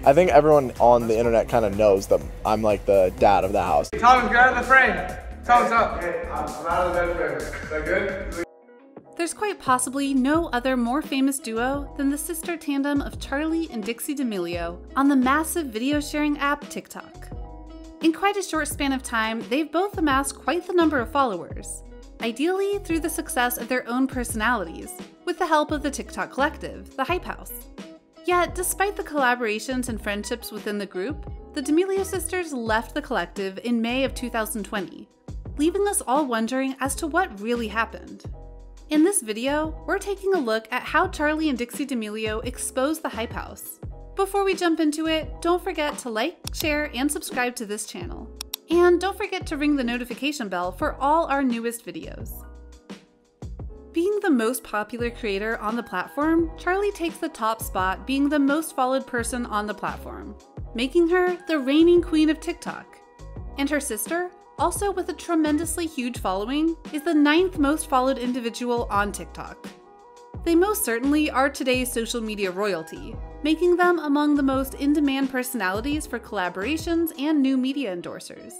I think everyone on the internet kind of knows that I'm like the dad of the house. Thomas, get out of the frame. Thomas, up. Hey, I'm out of the bed frame. Is that good? There's quite possibly no other more famous duo than the sister tandem of Charli and Dixie D'Amelio on the massive video sharing app TikTok. In quite a short span of time, they've both amassed quite the number of followers, ideally through the success of their own personalities, with the help of the TikTok collective, the Hype House. Yet, despite the collaborations and friendships within the group, the D'Amelio sisters left the collective in May of 2020, leaving us all wondering as to what really happened. In this video, we're taking a look at how Charli and Dixie D'Amelio exposed the Hype House. Before we jump into it, don't forget to like, share, and subscribe to this channel. And don't forget to ring the notification bell for all our newest videos. Being the most popular creator on the platform, Charli takes the top spot being the most followed person on the platform, making her the reigning queen of TikTok. And her sister, also with a tremendously huge following, is the 9th most followed individual on TikTok. They most certainly are today's social media royalty, making them among the most in-demand personalities for collaborations and new media endorsers.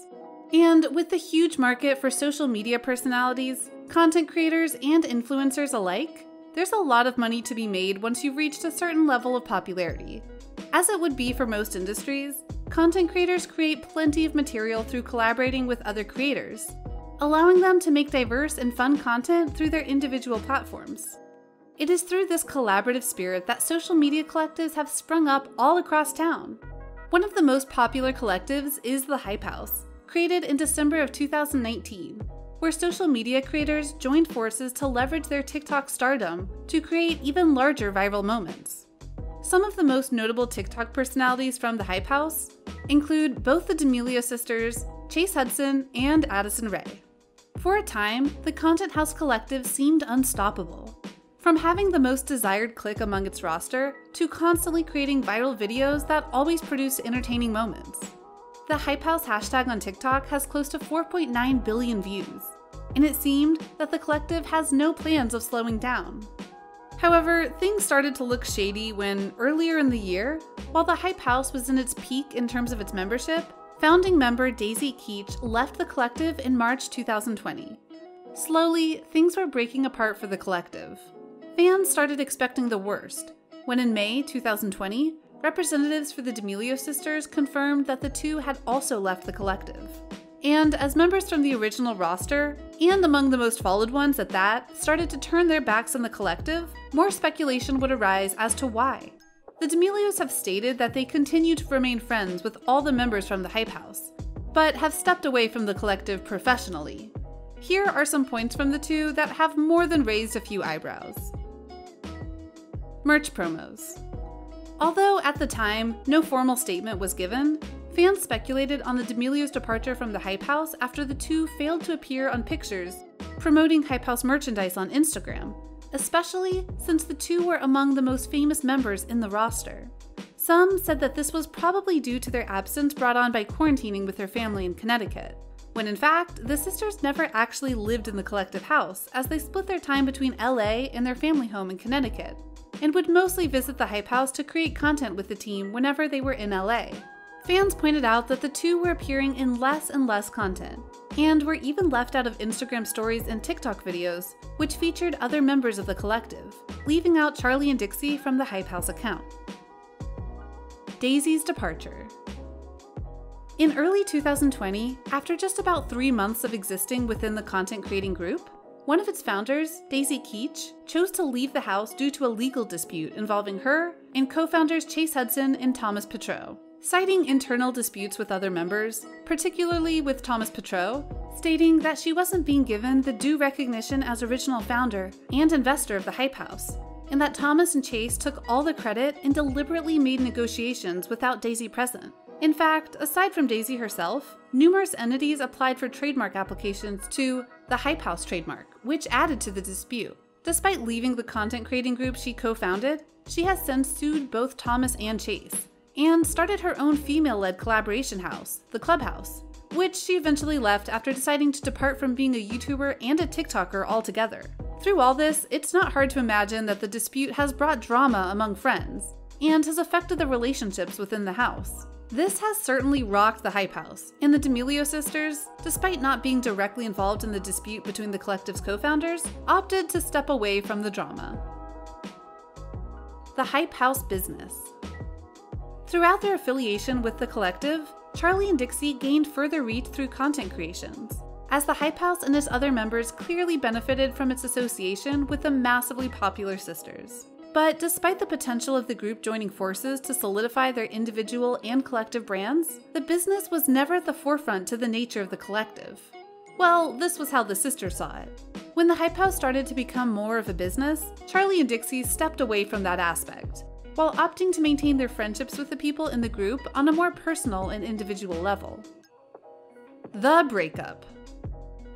And with the huge market for social media personalities, content creators, and influencers alike, there's a lot of money to be made once you've reached a certain level of popularity. As it would be for most industries, content creators create plenty of material through collaborating with other creators, allowing them to make diverse and fun content through their individual platforms. It is through this collaborative spirit that social media collectives have sprung up all across town. One of the most popular collectives is the Hype House, created in December of 2019, where social media creators joined forces to leverage their TikTok stardom to create even larger viral moments. Some of the most notable TikTok personalities from the Hype House include both the D'Amelio sisters, Chase Hudson, and Addison Rae. For a time, the Content House collective seemed unstoppable. From having the most desired click among its roster, to constantly creating viral videos that always produce entertaining moments. The Hype House hashtag on TikTok has close to 4.9 billion views, and it seemed that the collective has no plans of slowing down. However, things started to look shady when, earlier in the year, while the Hype House was in its peak in terms of its membership, founding member Daisy Keech left the collective in March 2020. Slowly, things were breaking apart for the collective. Fans started expecting the worst, when in May 2020, representatives for the D'Amelio sisters confirmed that the two had also left the collective. And as members from the original roster, and among the most followed ones at that, started to turn their backs on the collective, more speculation would arise as to why. The D'Amelios have stated that they continue to remain friends with all the members from the Hype House, but have stepped away from the collective professionally. Here are some points from the two that have more than raised a few eyebrows. Merch promos. Although at the time, no formal statement was given, fans speculated on the D'Amelio's departure from the Hype House after the two failed to appear on pictures promoting Hype House merchandise on Instagram, especially since the two were among the most famous members in the roster. Some said that this was probably due to their absence brought on by quarantining with their family in Connecticut, when in fact, the sisters never actually lived in the collective house as they split their time between LA and their family home in Connecticut, and would mostly visit the Hype House to create content with the team whenever they were in LA. Fans pointed out that the two were appearing in less and less content, and were even left out of Instagram stories and TikTok videos, which featured other members of the collective, leaving out Charli and Dixie from the Hype House account. Daisy's departure. In early 2020, after just about 3 months of existing within the content creating group, one of its founders, Daisy Keech, chose to leave the house due to a legal dispute involving her and co-founders Chase Hudson and Thomas Petrou. Citing internal disputes with other members, particularly with Thomas Petrou, stating that she wasn't being given the due recognition as original founder and investor of the Hype House, and that Thomas and Chase took all the credit and deliberately made negotiations without Daisy present. In fact, aside from Daisy herself, numerous entities applied for trademark applications to the Hype House trademark, which added to the dispute. Despite leaving the content creating group she co-founded, she has since sued both Thomas and Chase, and started her own female-led collaboration house, the Clubhouse, which she eventually left after deciding to depart from being a YouTuber and a TikToker altogether. Through all this, it's not hard to imagine that the dispute has brought drama among friends, and has affected the relationships within the house. This has certainly rocked the Hype House, and the D'Amelio sisters, despite not being directly involved in the dispute between the collective's co-founders, opted to step away from the drama. The Hype House business. Throughout their affiliation with the collective, Charli and Dixie gained further reach through content creations, as the Hype House and its other members clearly benefited from its association with the massively popular sisters. But despite the potential of the group joining forces to solidify their individual and collective brands, the business was never at the forefront to the nature of the collective. Well, this was how the sisters saw it. When the Hype House started to become more of a business, Charli and Dixie stepped away from that aspect, while opting to maintain their friendships with the people in the group on a more personal and individual level. The breakup.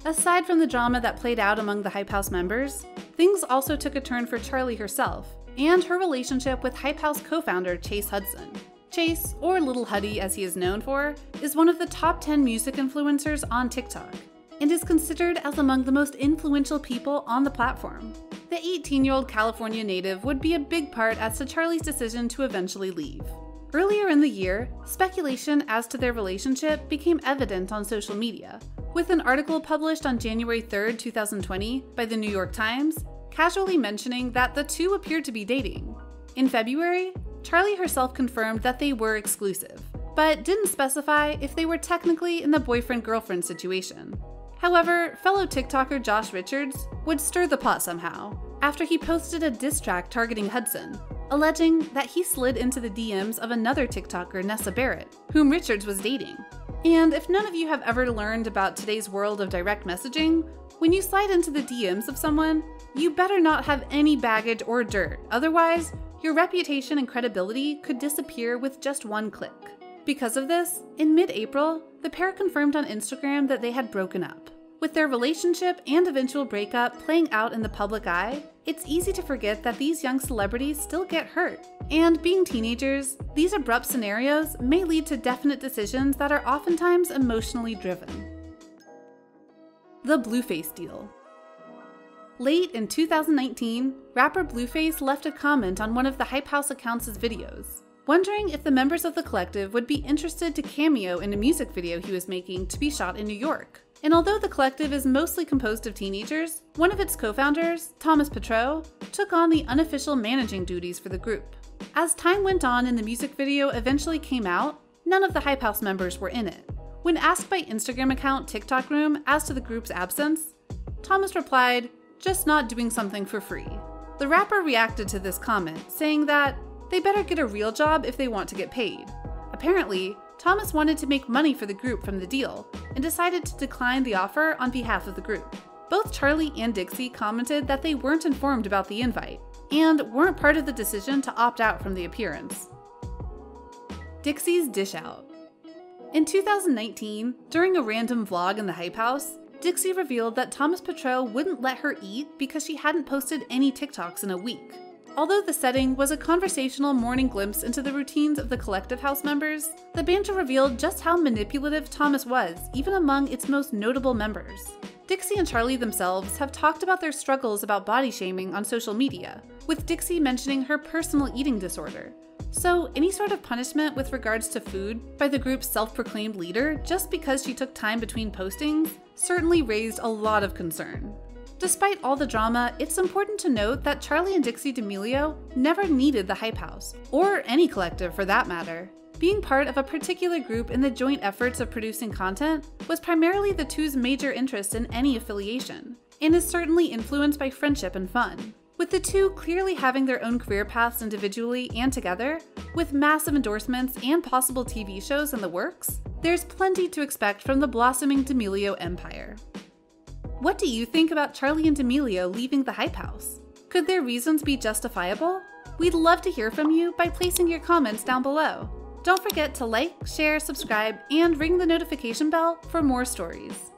Aside from the drama that played out among the Hype House members, things also took a turn for Charli herself and her relationship with Hype House co-founder Chase Hudson. Chase, or Little Huddy as he is known for, is one of the top 10 music influencers on TikTok and is considered as among the most influential people on the platform. The 18-year-old California native would be a big part as to Charli's decision to eventually leave. Earlier in the year, speculation as to their relationship became evident on social media, with an article published on January 3, 2020 by the New York Times casually mentioning that the two appeared to be dating. In February, Charli herself confirmed that they were exclusive, but didn't specify if they were technically in the boyfriend-girlfriend situation. However, fellow TikToker Josh Richards would stir the pot somehow after he posted a diss track targeting Hudson, alleging that he slid into the DMs of another TikToker, Nessa Barrett, whom Richards was dating. And if none of you have ever learned about today's world of direct messaging, when you slide into the DMs of someone, you better not have any baggage or dirt, otherwise, your reputation and credibility could disappear with just one click. Because of this, in mid-April, the pair confirmed on Instagram that they had broken up. With their relationship and eventual breakup playing out in the public eye, it's easy to forget that these young celebrities still get hurt. And being teenagers, these abrupt scenarios may lead to definite decisions that are oftentimes emotionally driven. The Blueface Deal. Late in 2019, rapper Blueface left a comment on one of the Hype House accounts' videos, wondering if the members of the collective would be interested to cameo in a music video he was making to be shot in New York. And although the collective is mostly composed of teenagers, one of its co-founders, Thomas Petrou, took on the unofficial managing duties for the group. As time went on and the music video eventually came out, none of the Hype House members were in it. When asked by Instagram account TikTok Room as to the group's absence, Thomas replied, "Just not doing something for free." The rapper reacted to this comment, saying that they better get a real job if they want to get paid. Apparently, Thomas wanted to make money for the group from the deal and decided to decline the offer on behalf of the group. Both Charli and Dixie commented that they weren't informed about the invite and weren't part of the decision to opt out from the appearance. Dixie's dish out. In 2019, during a random vlog in the Hype House, Dixie revealed that Thomas Petrou wouldn't let her eat because she hadn't posted any TikToks in a week. Although the setting was a conversational morning glimpse into the routines of the collective house members, the banter revealed just how manipulative Thomas was, even among its most notable members. Dixie and Charli themselves have talked about their struggles about body shaming on social media, with Dixie mentioning her personal eating disorder. So any sort of punishment with regards to food by the group's self-proclaimed leader just because she took time between postings certainly raised a lot of concern. Despite all the drama, it's important to note that Charli and Dixie D'Amelio never needed the Hype House, or any collective for that matter. Being part of a particular group in the joint efforts of producing content was primarily the two's major interest in any affiliation, and is certainly influenced by friendship and fun. With the two clearly having their own career paths individually and together, with massive endorsements and possible TV shows in the works, there's plenty to expect from the blossoming D'Amelio empire. What do you think about Charli and Amelio leaving the Hype House? Could their reasons be justifiable? We'd love to hear from you by placing your comments down below. Don't forget to like, share, subscribe, and ring the notification bell for more stories.